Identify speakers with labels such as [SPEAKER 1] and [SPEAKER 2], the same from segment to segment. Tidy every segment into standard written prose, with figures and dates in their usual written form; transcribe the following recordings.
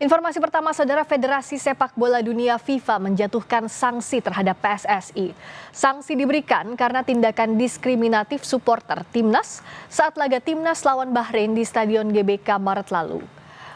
[SPEAKER 1] Informasi pertama, Saudara, Federasi Sepak Bola Dunia FIFA menjatuhkan sanksi terhadap PSSI. Sanksi diberikan karena tindakan diskriminatif supporter Timnas saat laga Timnas lawan Bahrain di Stadion GBK Maret lalu.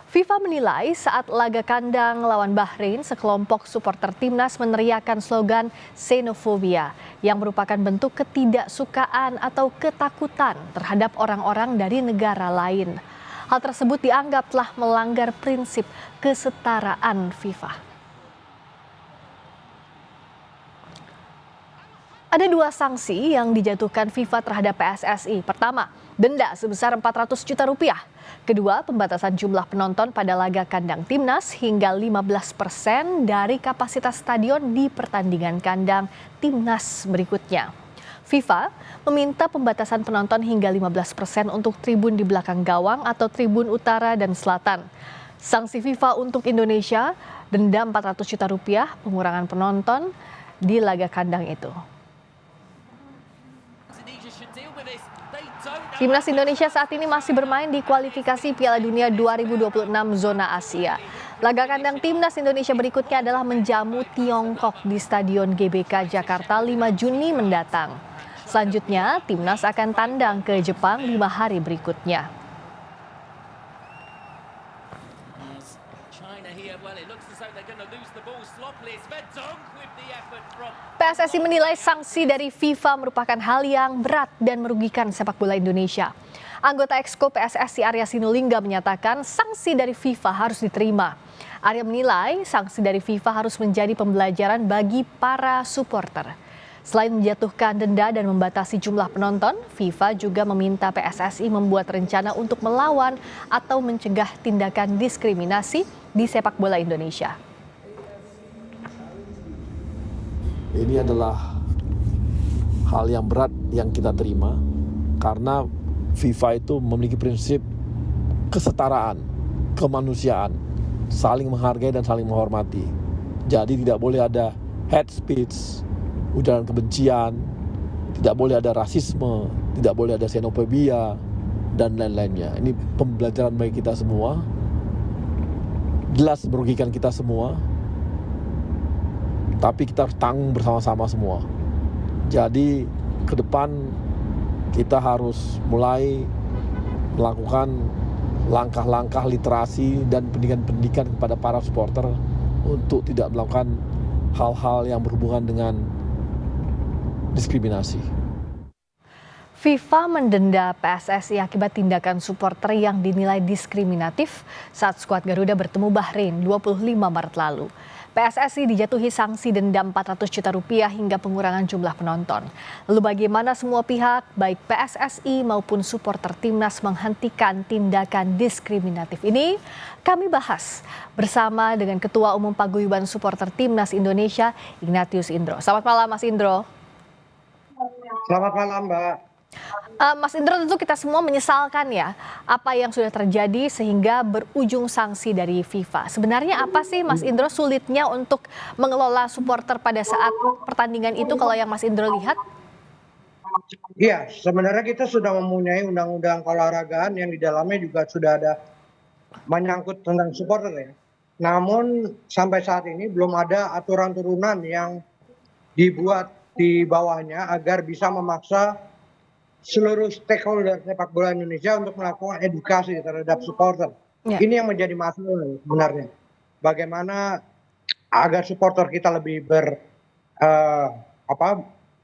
[SPEAKER 1] FIFA menilai saat laga kandang lawan Bahrain, sekelompok supporter Timnas meneriakkan slogan xenofobia yang merupakan bentuk ketidaksukaan atau ketakutan terhadap orang-orang dari negara lain. Hal tersebut dianggap telah melanggar prinsip kesetaraan FIFA. Ada dua sanksi yang dijatuhkan FIFA terhadap PSSI. Pertama, denda sebesar 400 juta rupiah. Kedua, pembatasan jumlah penonton pada laga kandang Timnas hingga 15% dari kapasitas stadion di pertandingan kandang Timnas berikutnya. FIFA meminta pembatasan penonton hingga 15% untuk tribun di belakang gawang atau tribun utara dan selatan. Sanksi FIFA untuk Indonesia, denda 400 juta rupiah, pengurangan penonton di laga kandang itu. Timnas Indonesia saat ini masih bermain di kualifikasi Piala Dunia 2026 zona Asia. Laga kandang Timnas Indonesia berikutnya adalah menjamu Tiongkok di Stadion GBK Jakarta 5 Juni mendatang. Selanjutnya, Timnas akan tandang ke Jepang 5 hari berikutnya. PSSI menilai sanksi dari FIFA merupakan hal yang berat dan merugikan sepak bola Indonesia. Anggota Exco PSSI Arya Sinulinga menyatakan sanksi dari FIFA harus diterima. Arya menilai sanksi dari FIFA harus menjadi pembelajaran bagi para supporter. Selain menjatuhkan denda dan membatasi jumlah penonton, FIFA juga meminta PSSI membuat rencana untuk melawan atau mencegah tindakan diskriminasi di sepak bola Indonesia.
[SPEAKER 2] Ini adalah hal yang berat yang kita terima karena FIFA itu memiliki prinsip kesetaraan, kemanusiaan, saling menghargai dan saling menghormati. Jadi tidak boleh ada hate speech, ujaran kebencian, tidak boleh ada rasisme, tidak boleh ada xenofobia, dan lain-lainnya. Ini pembelajaran bagi kita semua, jelas merugikan kita semua, tapi kita harus tanggung bersama-sama semua. Jadi ke depan kita harus mulai melakukan langkah-langkah literasi dan pendidikan-pendidikan kepada para supporter untuk tidak melakukan hal-hal yang berhubungan dengan diskriminasi.
[SPEAKER 1] FIFA mendenda PSSI akibat tindakan supporter yang dinilai diskriminatif saat skuad Garuda bertemu Bahrain 25 Maret lalu. PSSI dijatuhi sanksi denda 400 juta rupiah hingga pengurangan jumlah penonton. Lalu bagaimana semua pihak, baik PSSI maupun supporter Timnas menghentikan tindakan diskriminatif ini? Kami bahas bersama dengan Ketua Umum Paguyuban Supporter Timnas Indonesia, Ignatius Indro. Selamat malam, Mas Indro.
[SPEAKER 3] Selamat malam, Mbak.
[SPEAKER 1] Mas Indro, tentu kita semua menyesalkan ya apa yang sudah terjadi sehingga berujung sanksi dari FIFA. Sebenarnya apa sih, Mas Indro, sulitnya untuk mengelola supporter pada saat pertandingan itu kalau yang Mas Indro lihat?
[SPEAKER 3] Iya, sebenarnya kita sudah mempunyai undang-undang keolahragaan yang di dalamnya juga sudah ada menyangkut tentang supporter ya. Namun sampai saat ini belum ada aturan turunan yang dibuat di bawahnya agar bisa memaksa seluruh stakeholder sepak bola Indonesia untuk melakukan edukasi terhadap supporter.
[SPEAKER 1] Ya.
[SPEAKER 3] Ini yang menjadi masalah sebenarnya. Bagaimana agar supporter kita lebih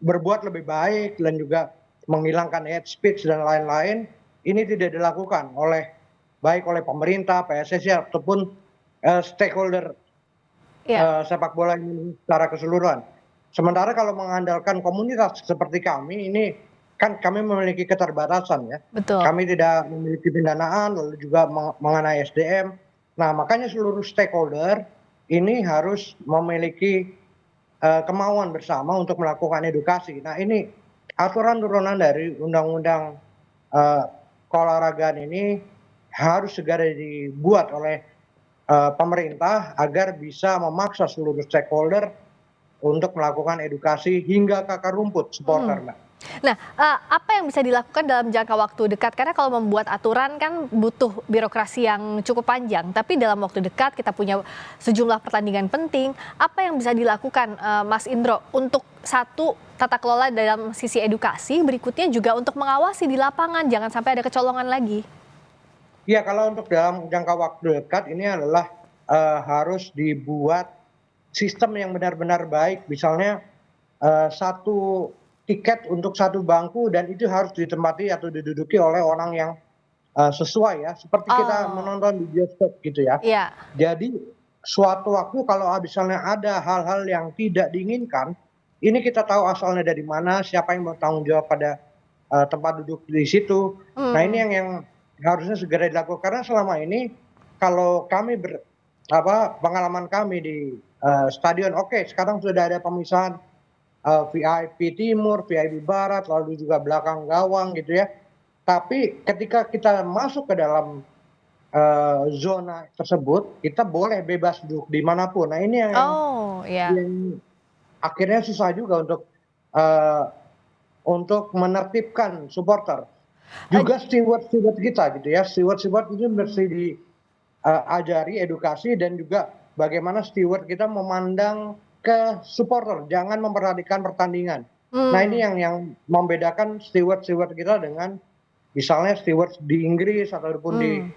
[SPEAKER 3] berbuat lebih baik dan juga menghilangkan hate speech dan lain-lain. Ini tidak dilakukan baik oleh pemerintah, PSSI ataupun stakeholder sepak bola ini secara keseluruhan. Sementara kalau mengandalkan komunitas seperti kami ini, kan kami memiliki keterbatasan ya.
[SPEAKER 1] Betul.
[SPEAKER 3] Kami tidak memiliki pendanaan, lalu juga mengenai SDM. Nah, makanya seluruh stakeholder ini harus memiliki kemauan bersama untuk melakukan edukasi. Nah, ini aturan turunan dari undang-undang keolahragaan ini harus segera dibuat oleh pemerintah agar bisa memaksa seluruh stakeholder untuk melakukan edukasi hingga ke akar rumput supporter, Mbak.
[SPEAKER 1] Nah, apa yang bisa dilakukan dalam jangka waktu dekat? Karena kalau membuat aturan kan butuh birokrasi yang cukup panjang, tapi dalam waktu dekat kita punya sejumlah pertandingan penting. Apa yang bisa dilakukan, Mas Indro, untuk satu, tata kelola dalam sisi edukasi, berikutnya juga untuk mengawasi di lapangan, jangan sampai ada kecolongan lagi?
[SPEAKER 3] Ya, kalau untuk dalam jangka waktu dekat ini adalah harus dibuat sistem yang benar-benar baik. Misalnya satu tiket untuk satu bangku dan itu harus ditempati atau diduduki oleh orang yang sesuai ya, seperti kita
[SPEAKER 1] Oh,
[SPEAKER 3] menonton di bioskop gitu ya.
[SPEAKER 1] iya.
[SPEAKER 3] Jadi suatu waktu kalau misalnya ada hal-hal yang tidak diinginkan, ini kita tahu asalnya dari mana, siapa yang bertanggung jawab pada tempat duduk di situ. Nah, ini
[SPEAKER 1] Hmm.
[SPEAKER 3] yang harusnya segera dilakukan karena selama ini kalau kami pengalaman kami di stadion, oke, sekarang sudah ada pemisahan VIP timur, VIP barat, lalu juga belakang gawang gitu ya. Tapi ketika kita masuk ke dalam zona tersebut, kita boleh bebas duduk di manapun. Nah, ini
[SPEAKER 1] Oh, ya.
[SPEAKER 3] yang akhirnya susah juga eee, untuk menertibkan supporter. Juga steward-steward kita gitu ya, steward-steward itu mesti diajari edukasi dan juga bagaimana steward kita memandang ke supporter, jangan memperhatikan pertandingan. Nah, ini
[SPEAKER 1] Hmm.
[SPEAKER 3] yang membedakan steward-steward kita dengan misalnya steward di Inggris ataupun
[SPEAKER 1] Hmm.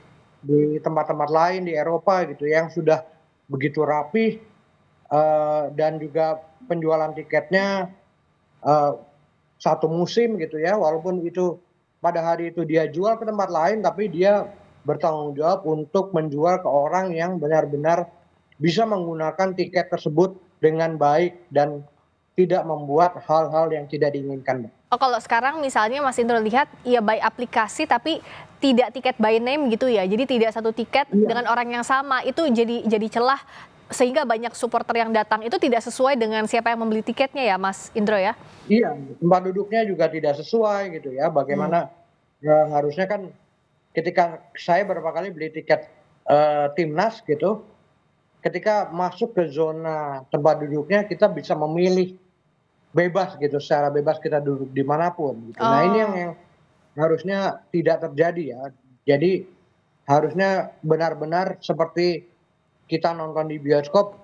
[SPEAKER 3] di tempat-tempat lain di Eropa gitu yang sudah begitu rapih, dan juga penjualan tiketnya eee, 1 musim gitu ya, walaupun itu pada hari itu dia jual ke tempat lain, tapi dia bertanggung jawab untuk menjual ke orang yang benar-benar bisa menggunakan tiket tersebut dengan baik dan tidak membuat hal-hal yang tidak diinginkan.
[SPEAKER 1] Oh, kalau sekarang misalnya Mas Indro lihat, ya by aplikasi tapi tidak tiket by name gitu ya. Jadi tidak satu tiket
[SPEAKER 3] Iya.
[SPEAKER 1] dengan orang yang sama. Itu jadi celah sehingga banyak supporter yang datang itu tidak sesuai dengan siapa yang membeli tiketnya ya, Mas Indro ya?
[SPEAKER 3] Iya, tempat duduknya juga tidak sesuai gitu ya,
[SPEAKER 1] Hmm.
[SPEAKER 3] bagaimana harusnya kan ketika saya beberapa kali beli tiket timnas gitu, ketika masuk ke zona tempat duduknya kita bisa memilih bebas gitu, secara bebas kita duduk di manapun gitu. Nah, ini yang
[SPEAKER 1] Oh,
[SPEAKER 3] harusnya tidak terjadi ya. Jadi harusnya benar-benar seperti kita nonton di bioskop,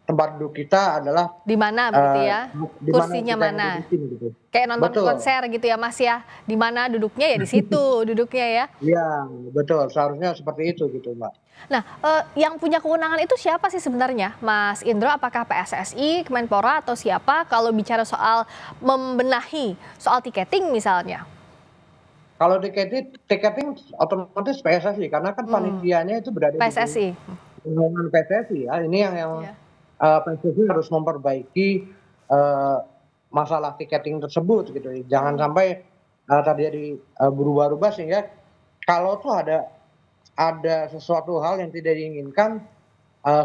[SPEAKER 3] tempat duduk kita adalah
[SPEAKER 1] di mana begitu
[SPEAKER 3] eee,
[SPEAKER 1] ya?
[SPEAKER 3] di mana
[SPEAKER 1] Kursinya
[SPEAKER 3] kita yang
[SPEAKER 1] mana?
[SPEAKER 3] dudukin gitu.
[SPEAKER 1] Kayak nonton
[SPEAKER 3] Betul.
[SPEAKER 1] konser gitu ya, Mas ya? Di mana duduknya ya di situ duduknya ya?
[SPEAKER 3] Iya, betul, seharusnya seperti itu gitu, Mbak.
[SPEAKER 1] Nah, yang punya kewenangan itu siapa sih sebenarnya, Mas Indro? Apakah PSSI, Kemenpora, atau siapa kalau bicara soal membenahi soal tiketing misalnya?
[SPEAKER 3] Kalau tiketing otomatis PSSI karena kan
[SPEAKER 1] Hmm,
[SPEAKER 3] panitianya itu berada di
[SPEAKER 1] PSSI?
[SPEAKER 3] lingkungan PSSI ya. Ini yang
[SPEAKER 1] Iya.
[SPEAKER 3] PSSI harus memperbaiki masalah tiketing tersebut gitu. Jangan
[SPEAKER 1] Hmm.
[SPEAKER 3] sampai terjadi berubah-ubah sehingga kalau tuh ada sesuatu hal yang tidak diinginkan,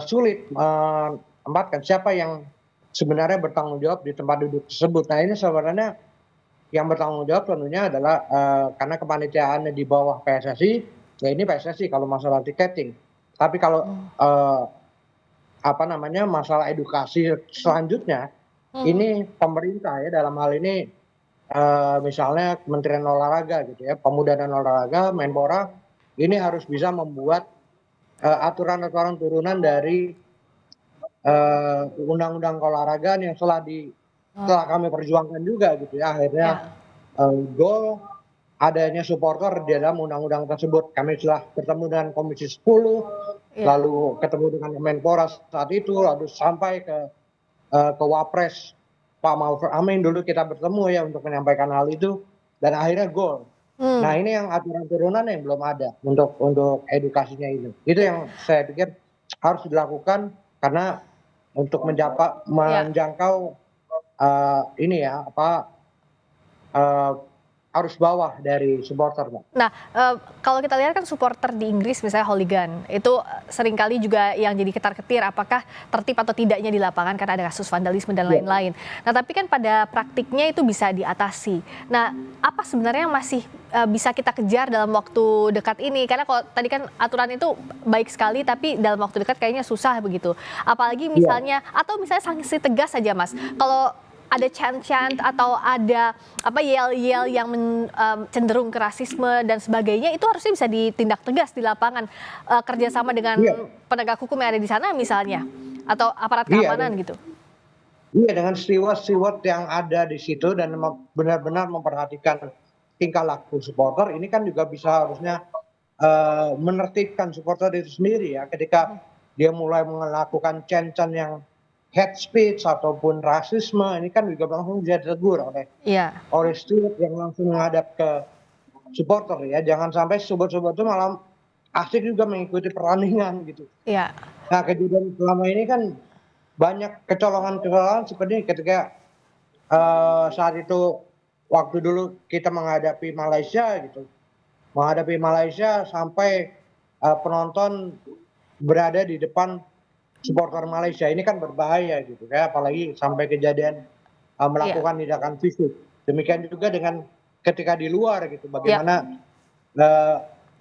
[SPEAKER 3] sulit menempatkan siapa yang sebenarnya bertanggung jawab di tempat duduk tersebut. Nah, ini sebenarnya yang bertanggung jawab tentunya adalah karena kepanitiaannya di bawah PSSI, ya ini PSSI kalau masalah tiketing. Tapi kalau
[SPEAKER 1] Hmm.
[SPEAKER 3] eee, masalah edukasi selanjutnya,
[SPEAKER 1] Hmm.
[SPEAKER 3] ini pemerintah ya dalam hal ini, misalnya Kementerian Olahraga gitu ya, Pemuda dan Olahraga, Menpora, ini harus bisa membuat aturan-aturan turunan dari undang-undang keolahragaan yang
[SPEAKER 1] Oh,
[SPEAKER 3] setelah kami perjuangkan juga gitu ya, akhirnya
[SPEAKER 1] ya.
[SPEAKER 3] goal adanya supporter di dalam undang-undang tersebut. Kami telah bertemu dengan Komisi 10,
[SPEAKER 1] Iya.
[SPEAKER 3] lalu ketemu dengan Kemenpora saat itu, lalu sampai ke Wapres Pak Ma'ruf Amin dulu kita bertemu ya untuk menyampaikan hal itu dan akhirnya goal. Nah,
[SPEAKER 1] Hmm.
[SPEAKER 3] ini yang aturan turunan yang belum ada untuk edukasinya itu. Itu yang saya pikir harus dilakukan karena untuk
[SPEAKER 1] Ya.
[SPEAKER 3] menjangkau, ini ya, eee, arus bawah dari supporter, Mbak.
[SPEAKER 1] Nah, kalau kita lihat kan supporter di Inggris misalnya hooligan, itu seringkali juga yang jadi ketar-ketir apakah tertib atau tidaknya di lapangan karena ada kasus vandalisme dan
[SPEAKER 3] Iya.
[SPEAKER 1] lain-lain. Nah, tapi kan pada praktiknya itu bisa diatasi. Nah, apa sebenarnya yang masih bisa kita kejar dalam waktu dekat ini? Karena kalau tadi kan aturan itu baik sekali, tapi dalam waktu dekat kayaknya susah begitu. Apalagi
[SPEAKER 3] Iya.
[SPEAKER 1] misalnya, atau misalnya sanksi tegas saja, Mas. Kalau ada chant-chant atau ada apa yel-yel yang cenderung ke rasisme dan sebagainya, itu harusnya bisa ditindak tegas di lapangan, kerjasama dengan
[SPEAKER 3] Iya.
[SPEAKER 1] penegak hukum yang ada di sana misalnya, atau aparat
[SPEAKER 3] Iya,
[SPEAKER 1] keamanan gitu.
[SPEAKER 3] iya, dengan steward-steward yang ada di situ dan benar-benar memperhatikan tingkah laku supporter, ini kan juga bisa harusnya menertibkan supporter itu sendiri ya, ketika dia mulai melakukan chant-chant yang hate speech ataupun rasisme, ini kan juga langsung bisa ditegur
[SPEAKER 1] Iya,
[SPEAKER 3] oleh steward yang langsung menghadap ke supporter ya. Jangan sampai supporter itu malah asik juga mengikuti pertandingan gitu.
[SPEAKER 1] iya,
[SPEAKER 3] Nah, kejadian selama ini kan banyak kecolongan-kecolongan seperti ini ketika saat itu waktu dulu kita menghadapi Malaysia gitu. Menghadapi Malaysia sampai penonton berada di depan supporter Malaysia. Ini kan berbahaya gitu ya, apalagi sampai kejadian
[SPEAKER 1] iya,
[SPEAKER 3] melakukan tindakan fisik. Demikian juga dengan ketika di luar gitu,
[SPEAKER 1] iya.
[SPEAKER 3] bagaimana eee,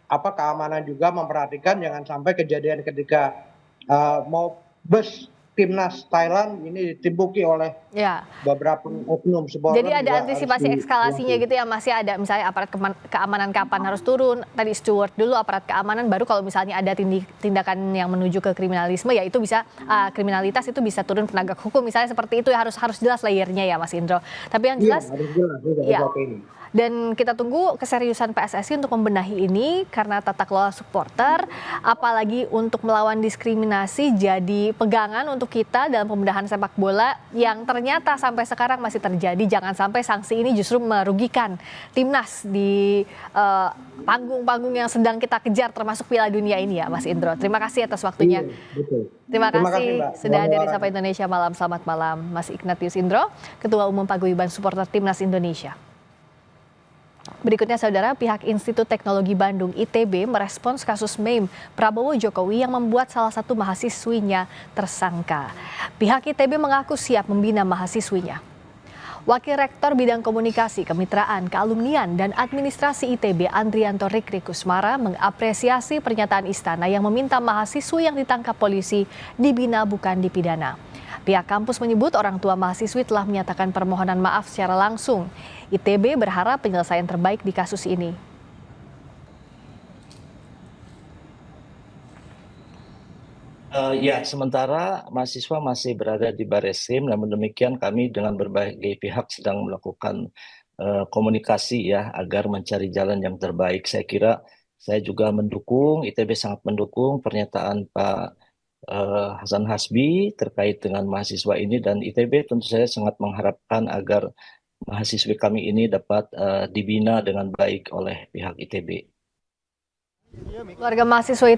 [SPEAKER 3] keamanan juga memperhatikan jangan sampai kejadian ketika mau bus timnas Thailand ini ditimbuki oleh
[SPEAKER 1] Iya.
[SPEAKER 3] beberapa oknum
[SPEAKER 1] Jadi
[SPEAKER 3] supporter
[SPEAKER 1] ada
[SPEAKER 3] juga harus
[SPEAKER 1] antisipasi eskalasinya
[SPEAKER 3] dilakukan.
[SPEAKER 1] gitu ya, masih ada misalnya aparat keamanan kapan harus turun, tadi steward dulu aparat keamanan, baru kalau misalnya ada tindakan yang menuju ke kriminalisme ya itu bisa kriminalitas itu bisa turun penegak hukum misalnya seperti itu ya, harus harus jelas layernya ya Mas Indro. Tapi yang
[SPEAKER 3] Iya,
[SPEAKER 1] jelas
[SPEAKER 3] harus jelas juga
[SPEAKER 1] ya,
[SPEAKER 3] SOP ini.
[SPEAKER 1] dan kita tunggu keseriusan PSSI untuk membenahi ini karena tata kelola supporter, apalagi untuk melawan diskriminasi jadi pegangan untuk kita dalam pembenahan sepak bola yang ternyata sampai sekarang masih terjadi. Jangan sampai sanksi ini justru merugikan timnas di panggung-panggung yang sedang kita kejar termasuk Piala Dunia ini ya Mas Indro. Terima kasih atas waktunya.
[SPEAKER 3] Iya, betul.
[SPEAKER 1] Terima
[SPEAKER 3] Terima kasih,
[SPEAKER 1] kasih
[SPEAKER 3] Mbak.
[SPEAKER 1] sudah
[SPEAKER 3] Selamat
[SPEAKER 1] hadir di
[SPEAKER 3] olahraga.
[SPEAKER 1] Sapa Indonesia Malam. Selamat malam Mas Ignatius Indro, Ketua Umum Paguyuban Supporter Timnas Indonesia. Berikutnya saudara, pihak Institut Teknologi Bandung ITB merespons kasus meme Prabowo Jokowi yang membuat salah satu mahasiswinya tersangka. Pihak ITB mengaku siap membina mahasiswinya. Wakil Rektor Bidang Komunikasi, Kemitraan, Kealumnian, dan Administrasi ITB Andrianto Rikri Kusmara mengapresiasi pernyataan Istana yang meminta mahasiswi yang ditangkap polisi dibina bukan dipidana. Pihak kampus menyebut orang tua mahasiswi telah menyatakan permohonan maaf secara langsung. ITB berharap penyelesaian terbaik di kasus ini.
[SPEAKER 4] Ya, sementara mahasiswa masih berada di Bareskrim, namun demikian kami dengan berbagai pihak sedang melakukan komunikasi ya agar mencari jalan yang terbaik. Saya kira saya juga mendukung, ITB sangat mendukung pernyataan Pak Hasan Hasbi terkait dengan mahasiswa ini, dan ITB tentu saja sangat mengharapkan agar mahasiswi kami ini dapat dibina dengan baik oleh pihak ITB.
[SPEAKER 1] Keluarga mahasiswa